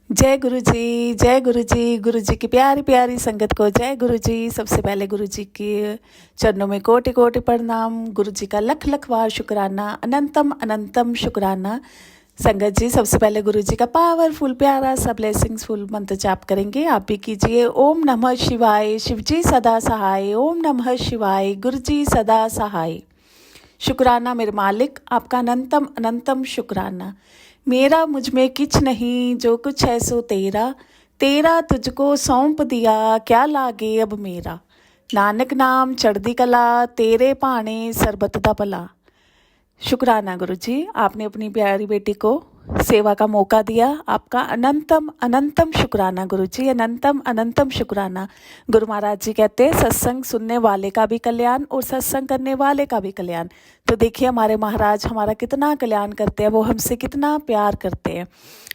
जय गुरु जी, जय गुरु जी। गुरु जी की प्यारी प्यारी संगत को जय गुरु जी। सबसे पहले गुरु जी के चरणों में कोटि कोटि प्रणाम। गुरु जी का लख लख बार शुक्राना, अनंतम अनंतम शुक्राना। संगत जी, सबसे पहले गुरु जी का पावरफुल प्यारा सा ब्लेसिंग्सफुल मंत्र जाप करेंगे। आप भी कीजिए। ओम नमः शिवाय, शिव जी सदा सहाय। ओम नमः शिवाय, गुरु जी सदा सहाय। शुक्राना मेरे मालिक, आपका अनंतम अनंतम शुक्राना। मेरा मुझ में किछ नहीं, जो कुछ है सो तेरा। तेरा तुझको सौंप दिया, क्या लागे अब मेरा। नानक नाम चढ़दी कला, तेरे भाने सरबत दा भला। शुक्राना गुरु जी, आपने अपनी प्यारी बेटी को सेवा का मौका दिया। आपका अनंतम अनंतम शुक्राना गुरु जी, अनंतम अनंतम शुक्राना। गुरु महाराज जी कहते हैं सत्संग सुनने वाले का भी कल्याण और सत्संग करने वाले का भी कल्याण। तो देखिए हमारे महाराज हमारा कितना कल्याण करते हैं, वो हमसे कितना प्यार करते हैं।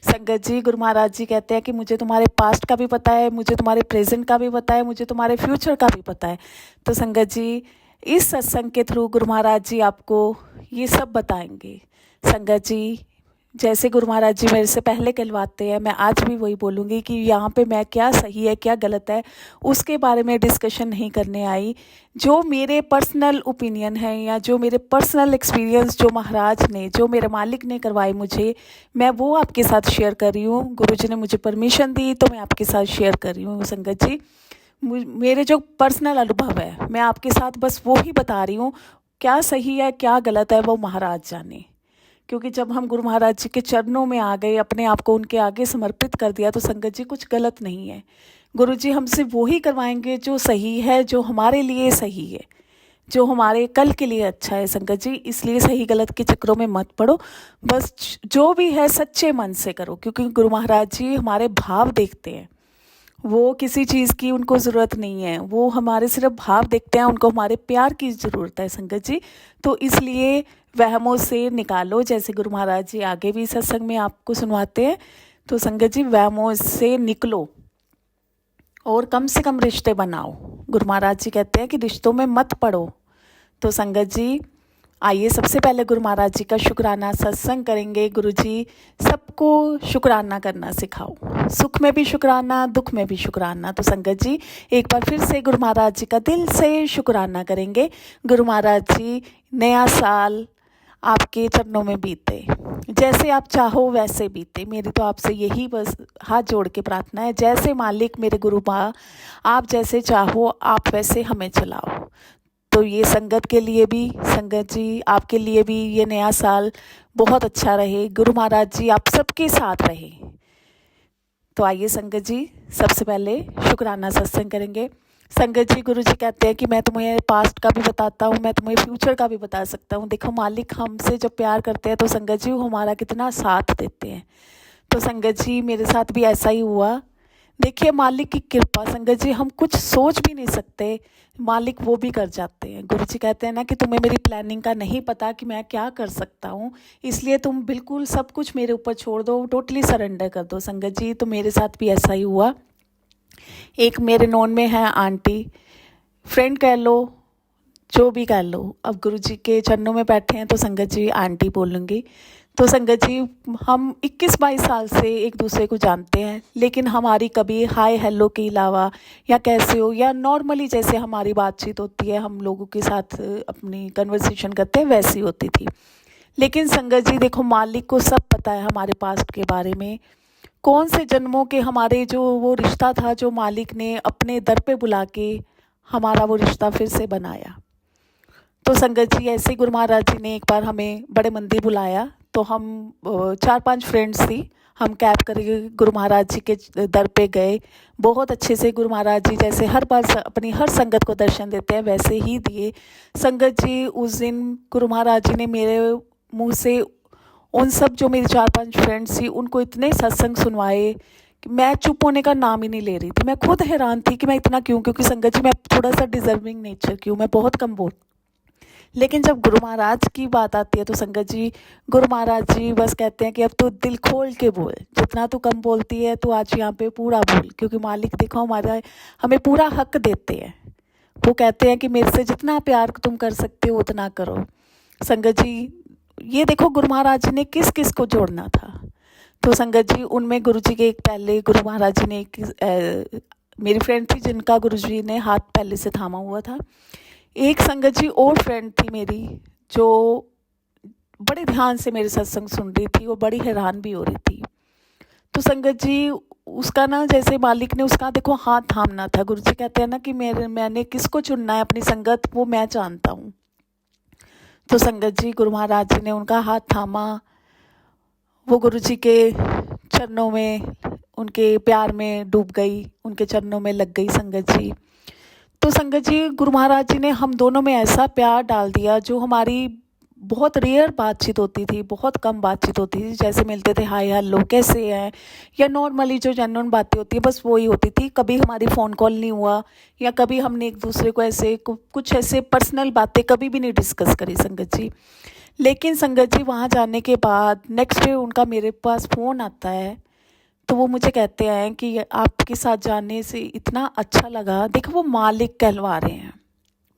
संगत जी, गुरु महाराज जी कहते हैं कि मुझे तुम्हारे पास्ट का भी पता है, मुझे तुम्हारे प्रेजेंट का भी पता है, मुझे तुम्हारे फ्यूचर का भी पता है। तो संगत जी, इस सत्संग के थ्रू गुरु महाराज जी आपको ये सब बताएंगे। संगत जी, जैसे गुरु महाराज जी मेरे से पहले कहलवाते हैं, मैं आज भी वही बोलूँगी कि यहाँ पे मैं क्या सही है क्या गलत है उसके बारे में डिस्कशन नहीं करने आई। जो मेरे पर्सनल ओपिनियन है या जो मेरे पर्सनल एक्सपीरियंस जो महाराज ने, जो मेरे मालिक ने करवाए मुझे, मैं वो आपके साथ शेयर कर रही हूँ। गुरु जी ने मुझे परमिशन दी तो मैं आपके साथ शेयर कर रही हूँ। संगत जी, मेरे जो पर्सनल अनुभव है मैं आपके साथ बस वो ही बता रही हूँ। क्या सही है क्या गलत है वो महाराज जाने। क्योंकि जब हम गुरु महाराज जी के चरणों में आ गए, अपने आप को उनके आगे समर्पित कर दिया, तो संगत जी कुछ गलत नहीं है। गुरु जी हमसे वो ही करवाएंगे जो सही है, जो हमारे लिए सही है, जो हमारे कल के लिए अच्छा है। संगत जी, इसलिए सही गलत के चक्रों में मत पड़ो। बस जो भी है सच्चे मन से करो, क्योंकि गुरु महाराज जी हमारे भाव देखते हैं। वो किसी चीज़ की उनको ज़रूरत नहीं है, वो हमारे सिर्फ भाव देखते हैं, उनको हमारे प्यार की ज़रूरत है। संगत जी, तो इसलिए वहमों से निकालो, जैसे गुरु महाराज जी आगे भी सत्संग में आपको सुनवाते हैं। तो संगत जी, वहमों से निकलो और कम से कम रिश्ते बनाओ। गुरु महाराज जी कहते हैं कि रिश्तों में मत पड़ो। तो संगत जी, आइए सबसे पहले गुरु महाराज जी का शुक्राना सत्संग करेंगे। गुरु जी सबको शुक्राना करना सिखाओ, सुख में भी शुक्राना, दुख में भी शुक्राना। तो संगत जी, एक बार फिर से गुरु महाराज जी का दिल से शुक्राना करेंगे। गुरु महाराज जी, नया साल आपके चरणों में बीते, जैसे आप चाहो वैसे बीते। मेरी तो आपसे यही बस हाथ जोड़ के प्रार्थना है, जैसे मालिक मेरे गुरु माँ, आप जैसे चाहो आप वैसे हमें चलाओ। तो ये संगत के लिए भी, संगत जी आपके लिए भी ये नया साल बहुत अच्छा रहे। गुरु महाराज जी आप सबके साथ रहे। तो आइए संगत जी, सबसे पहले शुक्राना सत्संग करेंगे। संगत जी, गुरु जी कहते हैं कि मैं तुम्हें पास्ट का भी बताता हूँ, मैं तुम्हें फ्यूचर का भी बता सकता हूँ। देखो मालिक हमसे जब प्यार करते हैं तो संगत जी वो हमारा कितना साथ देते हैं। तो संगत जी, मेरे साथ भी ऐसा ही हुआ। देखिए मालिक की कृपा, संगत जी हम कुछ सोच भी नहीं सकते, मालिक वो भी कर जाते हैं। गुरु जी कहते हैं ना कि तुम्हें मेरी प्लानिंग का नहीं पता कि मैं क्या कर सकता हूँ, इसलिए तुम बिल्कुल सब कुछ मेरे ऊपर छोड़ दो, टोटली सरेंडर कर दो। संगत जी, तो मेरे साथ भी ऐसा ही हुआ। एक मेरे नॉन में है आंटी, फ्रेंड कह लो, जो भी कह लो, अब गुरु जी के चरणों में बैठे हैं तो संगत जी आंटी बोलूँगी। तो संगत जी, हम 21-22 साल से एक दूसरे को जानते हैं, लेकिन हमारी कभी हाय हेलो के अलावा या कैसे हो या नॉर्मली जैसे हमारी बातचीत होती है, हम लोगों के साथ अपनी कन्वर्सेशन करते हैं, वैसी होती थी। लेकिन संगत जी देखो, मालिक को सब पता है हमारे पास्ट के बारे में, कौन से जन्मों के हमारे जो वो रिश्ता था, जो मालिक ने अपने दर पे बुला के हमारा वो रिश्ता फिर से बनाया। तो संगत जी, ऐसे गुरु महाराज जी ने एक बार हमें बड़े मंदिर बुलाया। तो हम 4-5 फ्रेंड्स थी, हम कैब करके गुरु महाराज जी के दर पे गए। बहुत अच्छे से गुरु महाराज जी जैसे हर बार अपनी हर संगत को दर्शन देते हैं वैसे ही दिए। संगत जी, उस दिन गुरु महाराज जी ने मेरे मुंह से उन सब जो मेरी 4-5 फ्रेंड्स थी उनको इतने सत्संग सुनवाए कि मैं चुप होने का नाम ही नहीं ले रही थी। मैं खुद हैरान थी कि मैं इतना क्यों, क्योंकि संगत जी मैं थोड़ा सा डिजर्विंग नेचर की हूँ, मैं बहुत कम बोल। लेकिन जब गुरु महाराज की बात आती है तो संगत जी, गुरु महाराज जी बस कहते हैं कि अब तो दिल खोल के बोल, जितना तू कम बोलती है तो आज यहाँ पे पूरा बोल, क्योंकि मालिक देखो हमारा हमें पूरा हक देते हैं। वो कहते हैं कि मेरे से जितना प्यार तुम कर सकते हो उतना करो। संगत जी, ये देखो गुरु महाराज जी ने किस किस को जोड़ना था। तो संगत जी उनमें गुरुजी के एक पहले गुरु महाराज जी ने मेरी फ्रेंड थी जिनका गुरुजी ने हाथ पहले से थामा हुआ था। एक संगत जी और फ्रेंड थी मेरी जो बड़े ध्यान से मेरे सत्संग सुन रही थी और बड़ी हैरान भी हो रही थी। तो संगत जी उसका ना जैसे मालिक ने उसका देखो हाथ थामना था। गुरुजी कहते हैं ना कि मैंने किसको चुनना है अपनी संगत, वो मैं जानता हूँ। तो संगत जी गुरु महाराज जी ने उनका हाथ थामा, वो गुरुजी के चरणों में, उनके प्यार में डूब गई, उनके चरणों में लग गई संगत जी। तो संगत जी गुरु महाराज जी ने हम दोनों में ऐसा प्यार डाल दिया, जो हमारी बहुत रेयर बातचीत होती थी, बहुत कम बातचीत होती थी। जैसे मिलते थे हाय हेलो कैसे हैं, या नॉर्मली जो जेन्युइन बातें होती है बस वही होती थी। कभी हमारी फ़ोन कॉल नहीं हुआ, या कभी हमने एक दूसरे को ऐसे कुछ ऐसे पर्सनल बातें कभी भी नहीं डिस्कस करी संगत जी। लेकिन संगत जी वहाँ जाने के बाद नेक्स्ट डे उनका मेरे पास फ़ोन आता है, तो वो मुझे कहते हैं कि आपके साथ जाने से इतना अच्छा लगा। देखो वो मालिक कहलवा रहे हैं,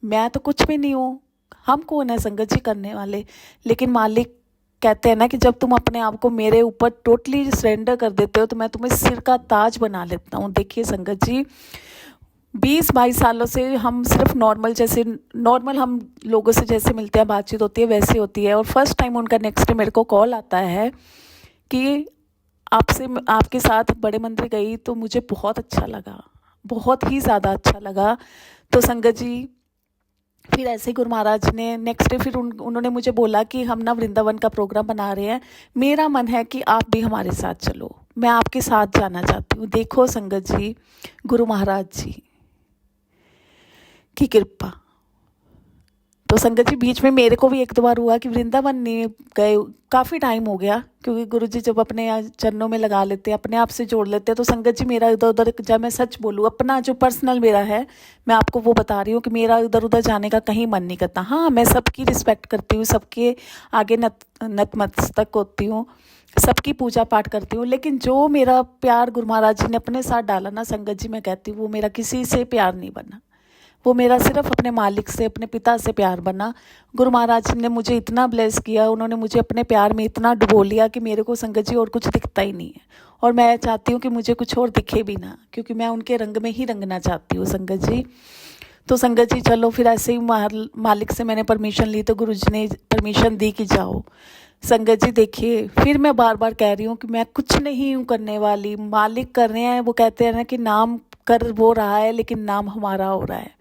मैं तो कुछ भी नहीं हूँ, हम कौन है संगत जी करने वाले। लेकिन मालिक कहते हैं ना कि जब तुम अपने आप को मेरे ऊपर टोटली सरेंडर कर देते हो तो मैं तुम्हें सिर का ताज बना लेता हूँ। देखिए संगत जी 20-22 सालों से हम सिर्फ नॉर्मल हम लोगों से जैसे मिलते हैं, बातचीत होती है वैसे होती है। और फर्स्ट टाइम उनका नेक्स्ट डे मेरे को कॉल आता है कि आपके साथ बड़े मंदिर गई तो मुझे बहुत अच्छा लगा, बहुत ही ज़्यादा अच्छा लगा। तो संगत जी फिर ऐसे ही गुरु महाराज ने नेक्स्ट डे फिर उन्होंने मुझे बोला कि हम ना वृंदावन का प्रोग्राम बना रहे हैं, मेरा मन है कि आप भी हमारे साथ चलो, मैं आपके साथ जाना चाहती हूँ। देखो संगत जी गुरु महाराज जी की कृपा। तो संगत जी बीच में मेरे को भी एक दो बार हुआ कि वृंदावन नहीं गए, काफ़ी टाइम हो गया, क्योंकि गुरुजी जब अपने चरणों में लगा लेते हैं, अपने आप से जोड़ लेते हैं। तो संगत जी मेरा इधर उधर, जब मैं सच बोलूँ अपना जो पर्सनल मेरा है, मैं आपको वो बता रही हूँ कि मेरा इधर उधर जाने का कहीं मन नहीं करता। हाँ मैं सबकी रिस्पेक्ट करती हूँ, सबके आगे नतमस्तक होती हूँ, सबकी पूजा पाठ करती हूँ। लेकिन जो मेरा प्यार गुरु महाराज जी ने अपने साथ डाला ना संगत जी, मैं कहती हूँ वो मेरा किसी से प्यार नहीं बना, वो मेरा सिर्फ अपने मालिक से, अपने पिता से प्यार बना। गुरु महाराज ने मुझे इतना ब्लेस किया, उन्होंने मुझे अपने प्यार में इतना डुबो लिया कि मेरे को संगत जी और कुछ दिखता ही नहीं है। और मैं चाहती हूँ कि मुझे कुछ और दिखे भी ना, क्योंकि मैं उनके रंग में ही रंगना चाहती हूँ संगत जी। तो संगत जी चलो फिर ऐसे ही मालिक से मैंने परमिशन ली, तो गुरु जी ने परमिशन दी कि जाओ। संगत जी देखिए फिर मैं बार बार कह रही हूँ कि मैं कुछ नहीं हूँ करने वाली, मालिक कर रहे हैं। वो कहते हैं ना कि नाम कर वो रहा है लेकिन नाम हमारा हो रहा है।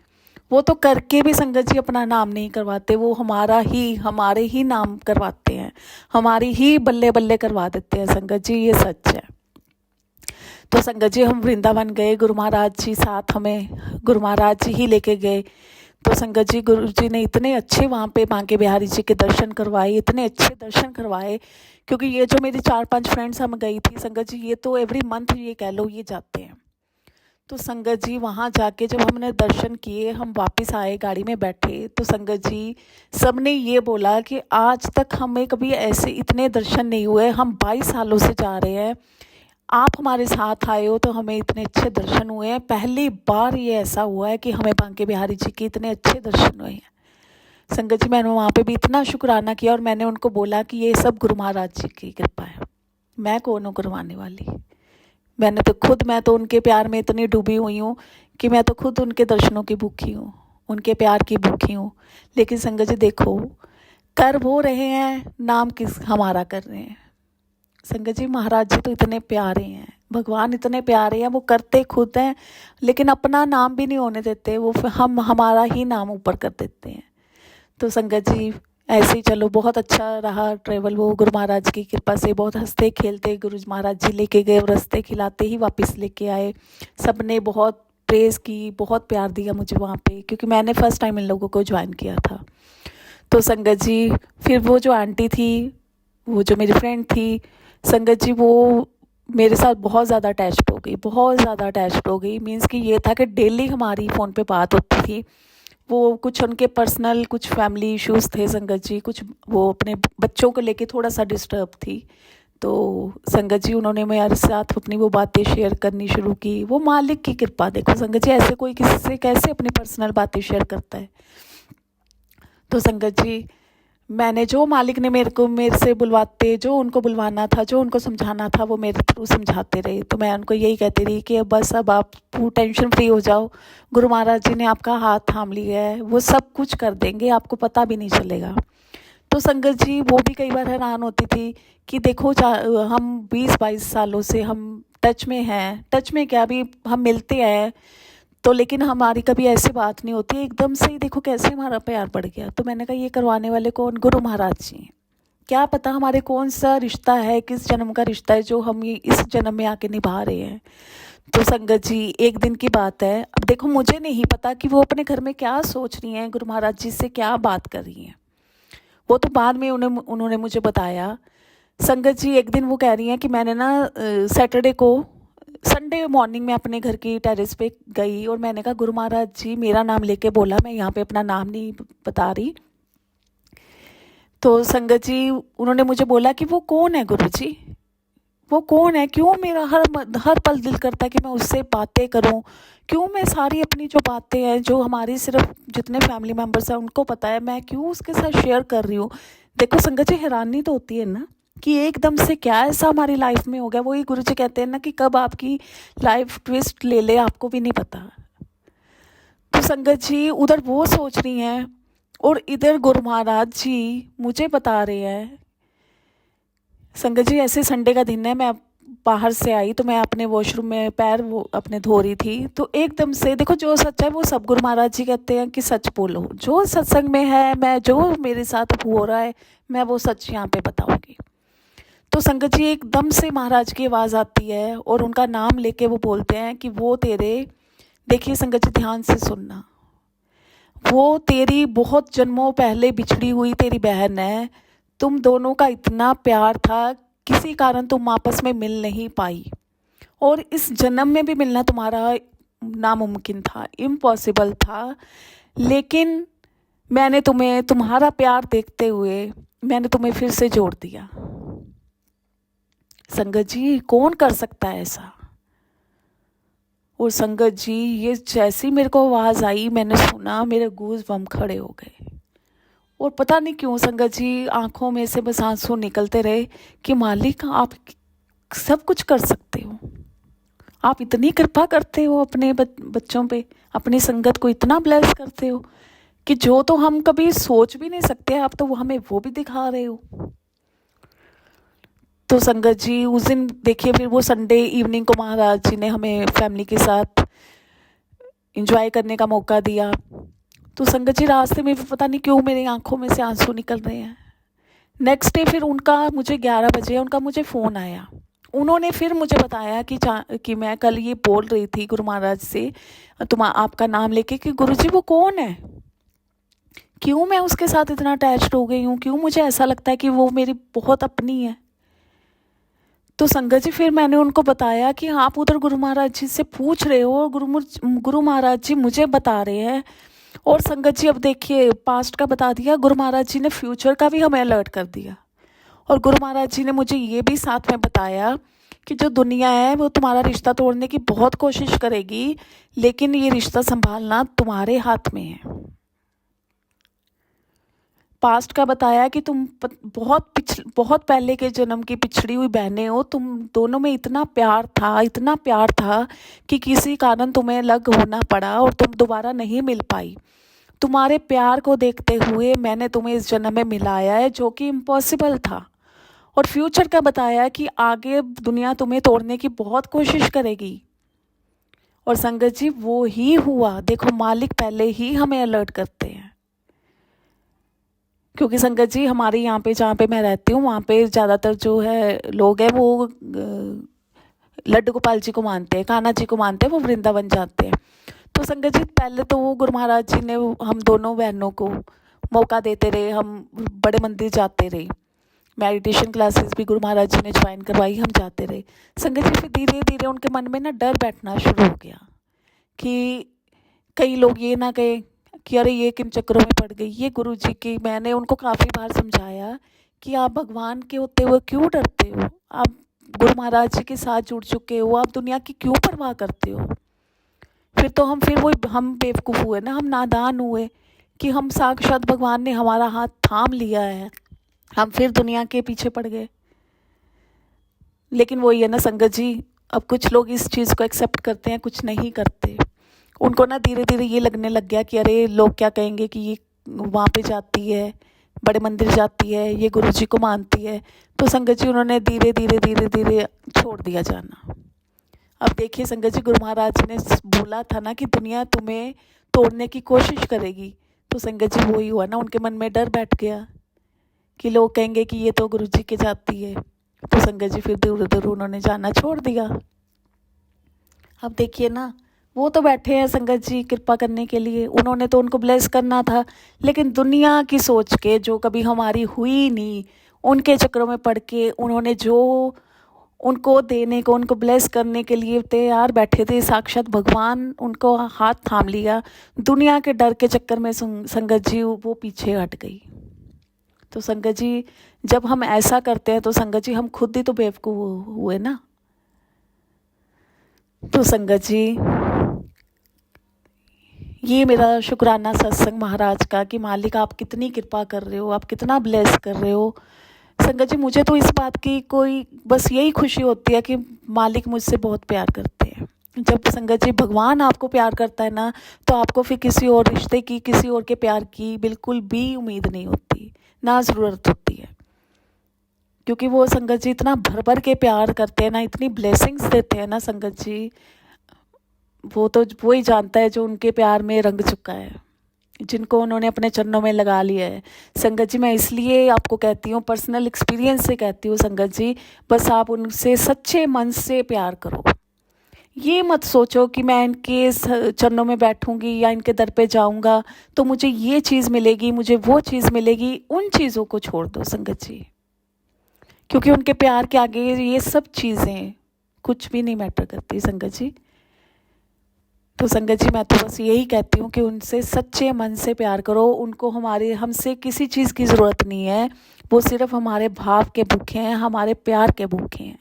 वो तो करके भी संगत जी अपना नाम नहीं करवाते, वो हमारे ही नाम करवाते हैं, हमारी ही बल्ले बल्ले करवा देते हैं संगत जी, ये सच है। तो संगत जी हम वृंदावन गए, गुरु महाराज जी साथ, हमें गुरु महाराज जी ही लेके गए। तो संगत जी गुरु जी ने इतने अच्छे वहाँ पे बांके बिहारी जी के दर्शन करवाए, इतने अच्छे दर्शन करवाए। क्योंकि ये जो मेरी 4-5 फ्रेंड्स हम गई थी संगत जी, ये तो एवरी मंथ ये कह लो ये जाते हैं। तो संगत जी वहाँ जाके जब हमने दर्शन किए, हम वापस आए, गाड़ी में बैठे, तो संगत जी सब ने ये बोला कि आज तक हमें कभी ऐसे इतने दर्शन नहीं हुए, हम 22 सालों से जा रहे हैं, आप हमारे साथ आए हो तो हमें इतने अच्छे दर्शन हुए हैं। पहली बार ये ऐसा हुआ है कि हमें बांके बिहारी जी के इतने अच्छे दर्शन हुए हैं। संगत जी मैंने वहाँ पे भी इतना शुक्राना किया, और मैंने उनको बोला कि ये सब गुरु महाराज जी की कृपा है, मैं कौन हूँ करवाने वाली। मैं तो उनके प्यार में इतनी डूबी हुई हूँ कि मैं तो खुद उनके दर्शनों की भूखी हूँ, उनके प्यार की भूखी हूँ। लेकिन संगत जी देखो कर वो रहे हैं, नाम किस हमारा कर रहे हैं। संगत जी महाराज जी तो इतने प्यारे हैं, भगवान इतने प्यारे हैं, वो करते खुद हैं लेकिन अपना नाम भी नहीं होने देते, वो हमारा ही नाम ऊपर कर देते हैं। तो संगत जी ऐसे ही चलो बहुत अच्छा रहा ट्रैवल, वो गुरु महाराज की कृपा से बहुत हंसते खेलते गुरु महाराज जी लेके गए, और रास्ते खिलाते ही वापस लेके आए। सब ने बहुत प्रेज़ की, बहुत प्यार दिया मुझे वहाँ पे, क्योंकि मैंने फ़र्स्ट टाइम इन लोगों को ज्वाइन किया था। तो संगत जी फिर वो जो आंटी थी, वो जो मेरी फ्रेंड थी संगत जी, वो मेरे साथ बहुत ज़्यादा अटैच्ड हो गई, बहुत ज़्यादा अटैच्ड हो गई। मीन्स कि ये था कि डेली हमारी फ़ोन पे बात होती थी। वो कुछ उनके पर्सनल कुछ फैमिली इश्यूज़ थे संगत जी, कुछ वो अपने बच्चों को लेके थोड़ा सा डिस्टर्ब थी। तो संगत जी उन्होंने मेरे साथ अपनी वो बातें शेयर करनी शुरू की। वो मालिक की कृपा, देखो संगत जी ऐसे कोई किसी से कैसे अपनी पर्सनल बातें शेयर करता है। तो संगत जी मैंने जो मालिक ने मेरे से बुलवाते, जो उनको बुलवाना था, जो उनको समझाना था, वो मेरे थ्रू समझाते रहे। तो मैं उनको यही कहती रही कि बस अब आप टेंशन फ्री हो जाओ, गुरु महाराज जी ने आपका हाथ थाम लिया है, वो सब कुछ कर देंगे, आपको पता भी नहीं चलेगा। तो संगत जी वो भी कई बार हैरान होती थी कि देखो हम 20-22 सालों से हम टच में हैं, टच में क्या, भी हम मिलते हैं तो, लेकिन हमारी कभी ऐसी बात नहीं होती। एकदम से ही देखो कैसे हमारा प्यार बढ़ गया। तो मैंने कहा ये करवाने वाले कौन? गुरु महाराज जी हैं। क्या पता हमारे कौन सा रिश्ता है, किस जन्म का रिश्ता है जो हम ये इस जन्म में आके निभा रहे हैं। तो संगत जी एक दिन की बात है, अब देखो मुझे नहीं पता कि वो अपने घर में क्या सोच रही हैं, गुरु महाराज जी से क्या बात कर रही हैं, वो तो बाद में उन्होंने मुझे बताया। संगत जी एक दिन वो कह रही हैं कि मैंने ना संडे मॉर्निंग में अपने घर की टेरेस पे गई और मैंने कहा गुरु महाराज जी मेरा नाम लेके बोला, मैं यहाँ पे अपना नाम नहीं बता रही। तो संगत जी उन्होंने मुझे बोला कि वो कौन है गुरु जी, वो कौन है, क्यों मेरा हर पल दिल करता है कि मैं उससे बातें करूं, क्यों मैं सारी अपनी जो बातें हैं, जो हमारी सिर्फ जितने फैमिली मेम्बर्स हैं उनको पता है, मैं क्यों उसके साथ शेयर कर रही हूँ। देखो संगत जी हैरानी तो होती है ना कि एकदम से क्या ऐसा हमारी लाइफ में हो गया। वही गुरु जी कहते हैं ना कि कब आपकी लाइफ ट्विस्ट ले ले आपको भी नहीं पता। तो संगत जी उधर वो सोच रही हैं और इधर गुरु महाराज जी मुझे बता रहे हैं। संगत जी ऐसे संडे का दिन है, मैं बाहर से आई तो मैं अपने वॉशरूम में पैर वो अपने धो रही थी, तो एकदम से देखो जो सच है वो सब गुरु महाराज जी कहते हैं कि सच बोलो, जो सत्संग में है, मैं जो मेरे साथ हो रहा है मैं वो सच यहाँ पे बताऊंगी। तो संगत जी एकदम से महाराज की आवाज़ आती है और उनका नाम लेके वो बोलते हैं कि वो तेरे, देखिए संगत जी ध्यान से सुनना, वो तेरी बहुत जन्मों पहले बिछड़ी हुई तेरी बहन है, तुम दोनों का इतना प्यार था, किसी कारण तुम आपस में मिल नहीं पाई और इस जन्म में भी मिलना तुम्हारा नामुमकिन था, इम्पॉसिबल था, लेकिन मैंने तुम्हें, तुम्हारा प्यार देखते हुए मैंने तुम्हें फिर से जोड़ दिया। संगत जी कौन कर सकता है ऐसा? और संगत जी ये जैसी मेरे को आवाज़ आई, मैंने सुना, मेरे गूज़ बम खड़े हो गए और पता नहीं क्यों संगत जी आंखों में से बस आंसू निकलते रहे कि मालिक आप सब कुछ कर सकते हो, आप इतनी कृपा करते हो अपने बच्चों पे, अपनी संगत को इतना ब्लेस करते हो कि जो तो हम कभी सोच भी नहीं सकते, आप तो हमें वो भी दिखा रहे हो। तो संगत जी उस दिन देखिए फिर वो संडे इवनिंग को महाराज जी ने हमें फैमिली के साथ एंजॉय करने का मौका दिया। तो संगत जी रास्ते में भी पता नहीं क्यों मेरी आंखों में से आंसू निकल रहे हैं। नेक्स्ट डे फिर उनका मुझे 11 बजे उनका मुझे फ़ोन आया, उन्होंने फिर मुझे बताया कि मैं कल ये बोल रही थी गुरु महाराज से आपका नाम लेके कि गुरु जी वो कौन है, क्यों मैं उसके साथ इतना अटैच्ड हो गई हूँ, क्यों मुझे ऐसा लगता है कि वो मेरी बहुत अपनी है। तो संगत जी फिर मैंने उनको बताया कि आप उधर गुरु महाराज जी से पूछ रहे हो और गुरु महाराज जी मुझे बता रहे हैं। और संगत जी अब देखिए पास्ट का बता दिया, गुरु महाराज जी ने फ्यूचर का भी हमें अलर्ट कर दिया और गुरु महाराज जी ने मुझे ये भी साथ में बताया कि जो दुनिया है वो तुम्हारा रिश्ता तोड़ने की बहुत कोशिश करेगी, लेकिन ये रिश्ता संभालना तुम्हारे हाथ में है। पास्ट का बताया कि तुम बहुत पहले के जन्म की पिछड़ी हुई बहनें हो, तुम दोनों में इतना प्यार था कि किसी कारण तुम्हें अलग होना पड़ा और तुम दोबारा नहीं मिल पाई। तुम्हारे प्यार को देखते हुए मैंने तुम्हें इस जन्म में मिलाया है जो कि इम्पॉसिबल था। और फ्यूचर का बताया कि आगे दुनिया तुम्हें तोड़ने की बहुत कोशिश करेगी। और संगत जी वो ही हुआ, देखो मालिक पहले ही हमें अलर्ट करते हैं। क्योंकि संगत जी हमारे यहाँ पे जहाँ पे मैं रहती हूँ वहाँ पे ज़्यादातर जो है लोग हैं वो लड्डू गोपाल जी को मानते हैं, कान्हा जी को मानते हैं, वो वृंदावन जाते हैं। तो संगत जी पहले तो वो गुरु महाराज जी ने हम दोनों बहनों को मौका देते रहे, हम बड़े मंदिर जाते रहे, मेडिटेशन क्लासेस भी गुरु महाराज जी ने ज्वाइन करवाई, हम जाते रहे। संगत जी फिर धीरे धीरे उनके मन में ना डर बैठना शुरू हो गया कि कई लोग ये ना कहे कि अरे ये किन चक्करों में पड़ गई ये गुरु जी की। मैंने उनको काफ़ी बार समझाया कि आप भगवान के होते हुए क्यों डरते हो, आप गुरु महाराज जी के साथ जुड़ चुके हो, आप दुनिया की क्यों परवाह करते हो। फिर हम बेवकूफ़ हुए ना, हम नादान हुए कि हम साक्षात भगवान ने हमारा हाथ थाम लिया है, हम फिर दुनिया के पीछे पड़ गए। लेकिन वही है ना संगत जी, अब कुछ लोग इस चीज़ को एक्सेप्ट करते हैं, कुछ नहीं करते। उनको ना धीरे धीरे ये लगने लग गया कि अरे लोग क्या कहेंगे कि ये वहाँ पे जाती है, बड़े मंदिर जाती है, ये गुरु जी को मानती है। तो संगत जी उन्होंने धीरे धीरे धीरे धीरे छोड़ दिया जाना। अब देखिए संगत जी, गुरु महाराज ने बोला था ना कि दुनिया तुम्हें तोड़ने की कोशिश करेगी, तो संगत जी वही हुआ ना, उनके मन में डर बैठ गया कि लोग कहेंगे कि ये तो गुरु जी के जाती है। तो संगत जी फिर दूर दूर उन्होंने जाना छोड़ दिया। अब देखिए ना, वो तो बैठे हैं संगत जी कृपा करने के लिए, उन्होंने तो उनको ब्लेस करना था, लेकिन दुनिया की सोच के जो कभी हमारी हुई नहीं, उनके चक्रों में पड़ के उन्होंने जो उनको देने को, उनको ब्लेस करने के लिए तैयार बैठे थे, साक्षात भगवान उनको हाथ थाम लिया। दुनिया के डर के चक्कर में संगत जी वो पीछे हट गई। तो संगत जी जब हम ऐसा करते हैं तो संगत जी हम खुद ही तो बेवकूफ़ हुए ना। तो संगत जी ये मेरा शुक्राना सत्संग महाराज का कि मालिक आप कितनी कृपा कर रहे हो, आप कितना ब्लेस कर रहे हो। संगत जी मुझे तो इस बात की कोई बस यही खुशी होती है कि मालिक मुझसे बहुत प्यार करते हैं। जब संगत जी भगवान आपको प्यार करता है ना, तो आपको फिर किसी और रिश्ते की, किसी और के प्यार की बिल्कुल भी उम्मीद नहीं होती, ना ज़रूरत होती है। क्योंकि वो संगत जी इतना भर भर के प्यार करते हैं ना, इतनी ब्लेसिंग्स देते हैं ना संगत जी, वो तो वही जानता है जो उनके प्यार में रंग चुका है, जिनको उन्होंने अपने चरणों में लगा लिया है। संगत जी मैं इसलिए आपको कहती हूँ, पर्सनल एक्सपीरियंस से कहती हूँ संगत जी, बस आप उनसे सच्चे मन से प्यार करो। ये मत सोचो कि मैं इनके चरणों में बैठूंगी या इनके दर पे जाऊंगा तो मुझे ये चीज़ मिलेगी, मुझे वो चीज़ मिलेगी। उन चीज़ों को छोड़ दो संगत जी, क्योंकि उनके प्यार के आगे ये सब चीज़ें कुछ भी नहीं मैटर करती संगत जी। तो संगत जी मैं तो बस यही कहती हूँ कि उनसे सच्चे मन से प्यार करो। उनको हमसे किसी चीज़ की ज़रूरत नहीं है, वो सिर्फ हमारे भाव के भूखे हैं, हमारे प्यार के भूखे हैं।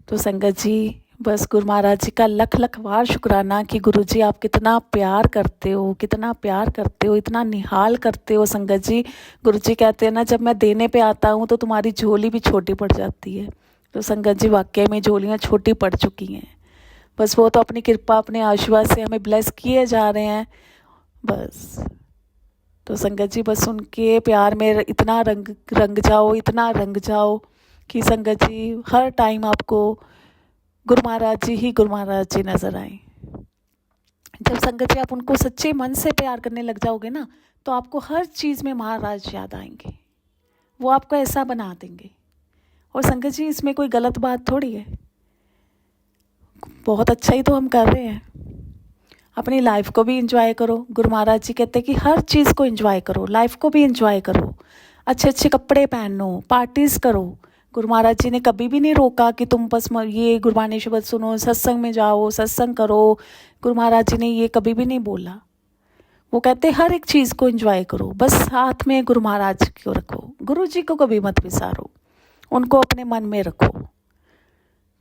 तो संगत जी बस गुरु महाराज जी का लख लख बार शुक्राना कि गुरु जी आप कितना प्यार करते हो, कितना प्यार करते हो, इतना निहाल करते हो संगत जी। गुरु जी कहते हैं ना, जब मैं देने पे आता हूँ तो तुम्हारी झोली भी छोटी पड़ जाती है। तो संगत जी वाकई में झोलियाँ छोटी पड़ चुकी हैं, बस वो तो अपनी कृपा, अपने आशीर्वाद से हमें ब्लेस किए जा रहे हैं बस। तो संगत जी बस उनके प्यार में इतना रंग जाओ, इतना रंग जाओ कि संगत जी हर टाइम आपको गुरु महाराज जी ही गुरु महाराज जी नज़र आए। जब संगत जी आप उनको सच्चे मन से प्यार करने लग जाओगे ना, तो आपको हर चीज़ में महाराज याद आएंगे, वो आपको ऐसा बना देंगे। और संगत जी इसमें कोई गलत बात थोड़ी है, बहुत अच्छा ही तो हम कर रहे हैं। अपनी लाइफ को भी इंजॉय करो। गुरु महाराज जी कहते हैं कि हर चीज़ को इंजॉय करो, लाइफ को भी इंजॉय करो, अच्छे अच्छे कपड़े पहनो, पार्टीज़ करो। गुरु महाराज जी ने कभी भी नहीं रोका कि तुम बस ये गुरबानी शब्द सुनो, सत्संग में जाओ, सत्संग करो। गुरु महाराज जी ने ये कभी भी नहीं बोला। वो कहते हर एक चीज़ को इंजॉय करो, बस साथ में गुरु महाराज को रखो, गुरु जी को कभी मत विसारो, उनको अपने मन में रखो।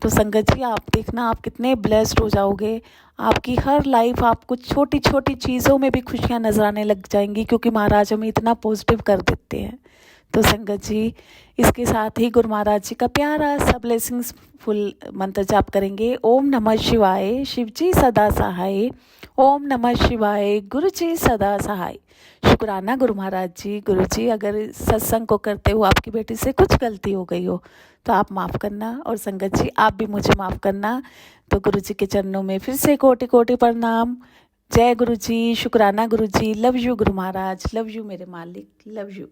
तो संगत जी आप देखना आप कितने ब्लेस्ड हो जाओगे। आपकी हर लाइफ आपको छोटी छोटी चीज़ों में भी खुशियाँ नजर आने लग जाएंगी, क्योंकि महाराज हमें इतना पॉजिटिव कर देते हैं। तो संगत जी इसके साथ ही गुरु महाराज जी का प्यारा सा ब्लेसिंग्स फुल मंत्र जाप करेंगे। ओम नमः शिवाय, शिव जी सदा सहाय। ओम नमः शिवाय, गुरु जी सदा सहाय। शुक्राना गुरु महाराज जी। गुरु जी अगर सत्संग को करते हो आपकी बेटी से कुछ गलती हो गई हो तो आप माफ़ करना, और संगत जी आप भी मुझे माफ़ करना। तो गुरु जी के चरणों में फिर से कोटि कोटि प्रणाम। जय गुरु जी, शुक्राना गुरु जी, love you Guru Maharaj, love you मेरे मालिक, लव यू।